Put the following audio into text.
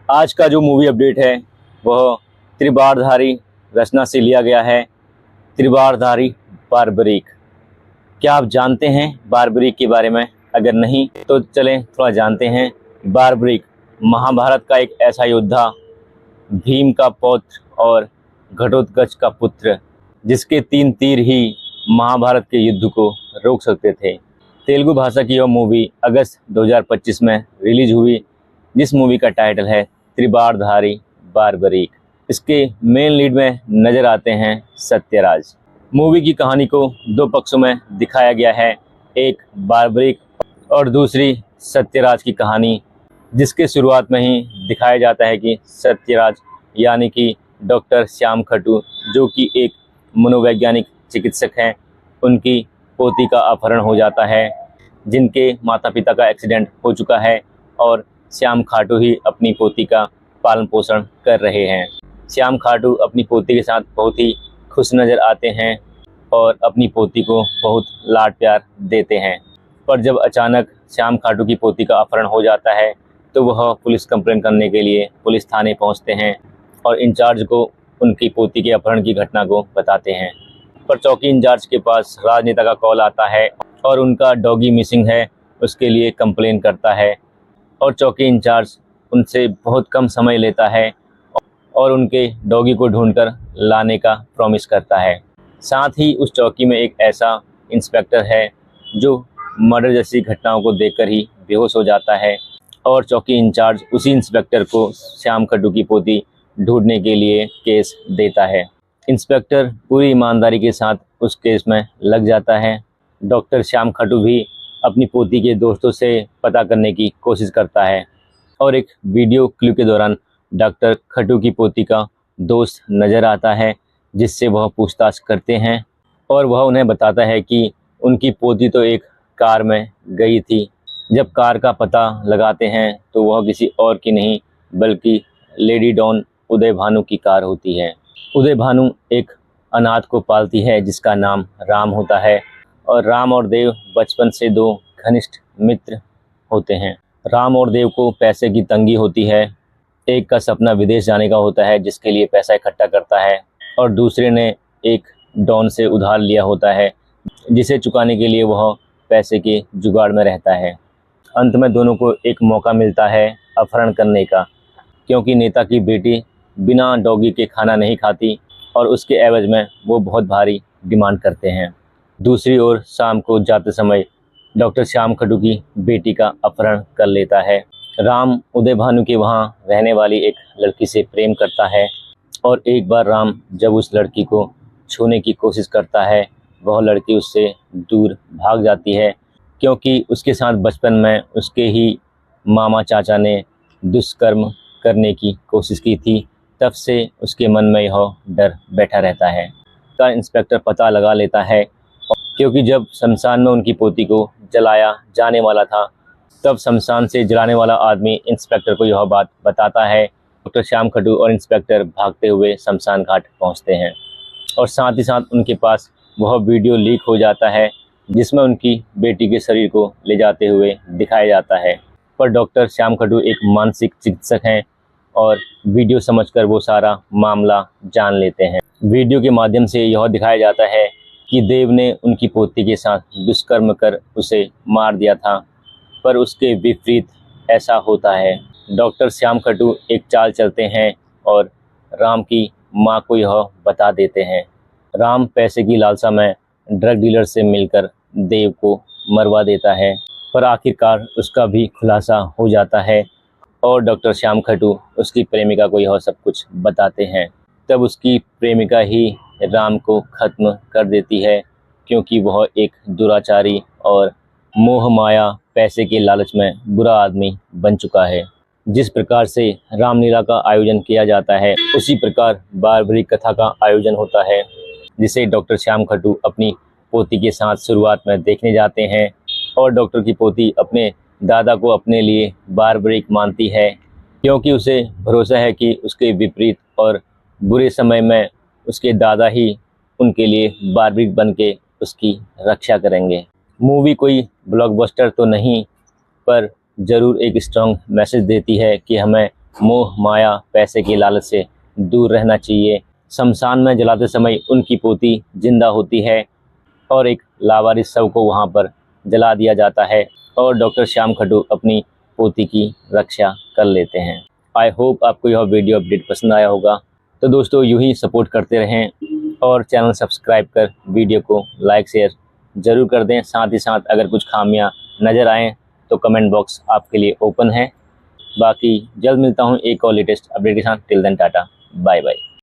आज का जो मूवी अपडेट है वह त्रिबारधारी रचना से लिया गया है। त्रिबारधारी बारबरीक। क्या आप जानते हैं बारबरीक के बारे में? अगर नहीं तो चलें थोड़ा जानते हैं। बारबरीक महाभारत का एक ऐसा योद्धा, भीम का पौत्र और घटोत्कच का पुत्र, जिसके 3 तीर ही महाभारत के युद्ध को रोक सकते थे। तेलुगु भाषा की यह मूवी अगस्त 2025 में रिलीज हुई, जिस मूवी का टाइटल है त्रिबारधारी बारबरीक। इसके मेन लीड में नजर आते हैं सत्यराज। मूवी की कहानी को 2 पक्षों में दिखाया गया है, एक बारबरीक और दूसरी सत्यराज की कहानी, जिसके शुरुआत में ही दिखाया जाता है कि सत्यराज यानी कि डॉक्टर श्याम खट्टू, जो कि एक मनोवैज्ञानिक चिकित्सक हैं, उनकी पोती का अपहरण हो जाता है, जिनके माता पिता का एक्सीडेंट हो चुका है और श्याम खाटू ही अपनी पोती का पालन पोषण कर रहे हैं। श्याम खाटू अपनी पोती के साथ बहुत ही खुश नज़र आते हैं और अपनी पोती को बहुत लाड प्यार देते हैं। पर जब अचानक श्याम खाटू की पोती का अपहरण हो जाता है तो वह पुलिस कंप्लेंट करने के लिए पुलिस थाने पहुंचते हैं और इंचार्ज को उनकी पोती के अपहरण की घटना को बताते हैं। पर चौकी इंचार्ज के पास राजनेता का कॉल आता है और उनका डॉगी मिसिंग है, उसके लिए कंप्लेन करता है और चौकी इंचार्ज उनसे बहुत कम समय लेता है और उनके डॉगी को ढूंढकर लाने का प्रॉमिस करता है। साथ ही उस चौकी में एक ऐसा इंस्पेक्टर है जो मर्डर जैसी घटनाओं को देखकर ही बेहोश हो जाता है और चौकी इंचार्ज उसी इंस्पेक्टर को श्याम खट्टू की पोती ढूंढने के लिए केस देता है। इंस्पेक्टर पूरी ईमानदारी के साथ उस केस में लग जाता है। डॉक्टर श्याम खट्टू भी अपनी पोती के दोस्तों से पता करने की कोशिश करता है और एक वीडियो क्लिप के दौरान डॉक्टर खट्टू की पोती का दोस्त नज़र आता है, जिससे वह पूछताछ करते हैं और वह उन्हें बताता है कि उनकी पोती तो एक कार में गई थी। जब कार का पता लगाते हैं तो वह किसी और की नहीं बल्कि लेडी डॉन उदय भानु की कार होती है। उदय भानु एक अनाथ को पालती है जिसका नाम राम होता है और राम और देव बचपन से 2 घनिष्ठ मित्र होते हैं। राम और देव को पैसे की तंगी होती है। एक का सपना विदेश जाने का होता है, जिसके लिए पैसा इकट्ठा करता है, और दूसरे ने एक डॉन से उधार लिया होता है, जिसे चुकाने के लिए वह पैसे के जुगाड़ में रहता है। अंत में दोनों को एक मौका मिलता है अपहरण करने का, क्योंकि नेता की बेटी बिना डॉगी के खाना नहीं खाती और उसके एवज में वो बहुत भारी डिमांड करते हैं। दूसरी ओर शाम को जाते समय डॉक्टर श्याम खट्टू की बेटी का अपहरण कर लेता है। राम उदय भानु के वहाँ रहने वाली एक लड़की से प्रेम करता है और एक बार राम जब उस लड़की को छूने की कोशिश करता है, वह लड़की उससे दूर भाग जाती है, क्योंकि उसके साथ बचपन में उसके ही मामा चाचा ने दुष्कर्म करने की कोशिश की थी। तब से उसके मन में यह डर बैठा रहता है। का इंस्पेक्टर पता लगा लेता है, क्योंकि जब शमशान में उनकी पोती को जलाया जाने वाला था, तब शमशान से जलाने वाला आदमी इंस्पेक्टर को यह बात बताता है। डॉक्टर श्याम खट्टू और इंस्पेक्टर भागते हुए शमशान घाट पहुंचते हैं और साथ ही साथ उनके पास वह वीडियो लीक हो जाता है, जिसमें उनकी बेटी के शरीर को ले जाते हुए दिखाया जाता है। पर डॉक्टर श्याम खट्टू एक मानसिक चिकित्सक हैं और वीडियो समझकर वो सारा मामला जान लेते हैं। वीडियो के माध्यम से यह दिखाया जाता है कि देव ने उनकी पोती के साथ दुष्कर्म कर उसे मार दिया था, पर उसके विपरीत ऐसा होता है। डॉक्टर श्याम खट्टू एक चाल चलते हैं और राम की मां को यह बता देते हैं। राम पैसे की लालसा में ड्रग डीलर से मिलकर देव को मरवा देता है, पर आखिरकार उसका भी खुलासा हो जाता है और डॉक्टर श्याम खट्टू उसकी प्रेमिका को यह सब कुछ बताते हैं। तब उसकी प्रेमिका ही राम को ख़त्म कर देती है, क्योंकि वह एक दुराचारी और मोह माया पैसे के लालच में बुरा आदमी बन चुका है। जिस प्रकार से रामलीला का आयोजन किया जाता है, उसी प्रकार बारबरीक कथा का आयोजन होता है, जिसे डॉक्टर श्याम खट्टू अपनी पोती के साथ शुरुआत में देखने जाते हैं और डॉक्टर की पोती अपने दादा को अपने लिए बारबरीक मानती है, क्योंकि उसे भरोसा है कि उसके विपरीत और बुरे समय में उसके दादा ही उनके लिए बारबरीक बन के उसकी रक्षा करेंगे। मूवी कोई ब्लॉकबस्टर तो नहीं, पर ज़रूर एक स्ट्रॉन्ग मैसेज देती है कि हमें मोह माया पैसे की लालच से दूर रहना चाहिए। शमशान में जलाते समय उनकी पोती जिंदा होती है और एक लावारिस शव को वहां पर जला दिया जाता है और डॉक्टर श्याम खड्डू अपनी पोती की रक्षा कर लेते हैं। आई होप आपको यह वीडियो अपडेट पसंद आया होगा। तो दोस्तों यूं ही सपोर्ट करते रहें और चैनल सब्सक्राइब कर वीडियो को लाइक शेयर ज़रूर कर दें। साथ ही साथ अगर कुछ खामियां नज़र आएँ तो कमेंट बॉक्स आपके लिए ओपन है। बाकी जल्द मिलता हूं एक और लेटेस्ट अपडेट के साथ। Till then tata bye bye.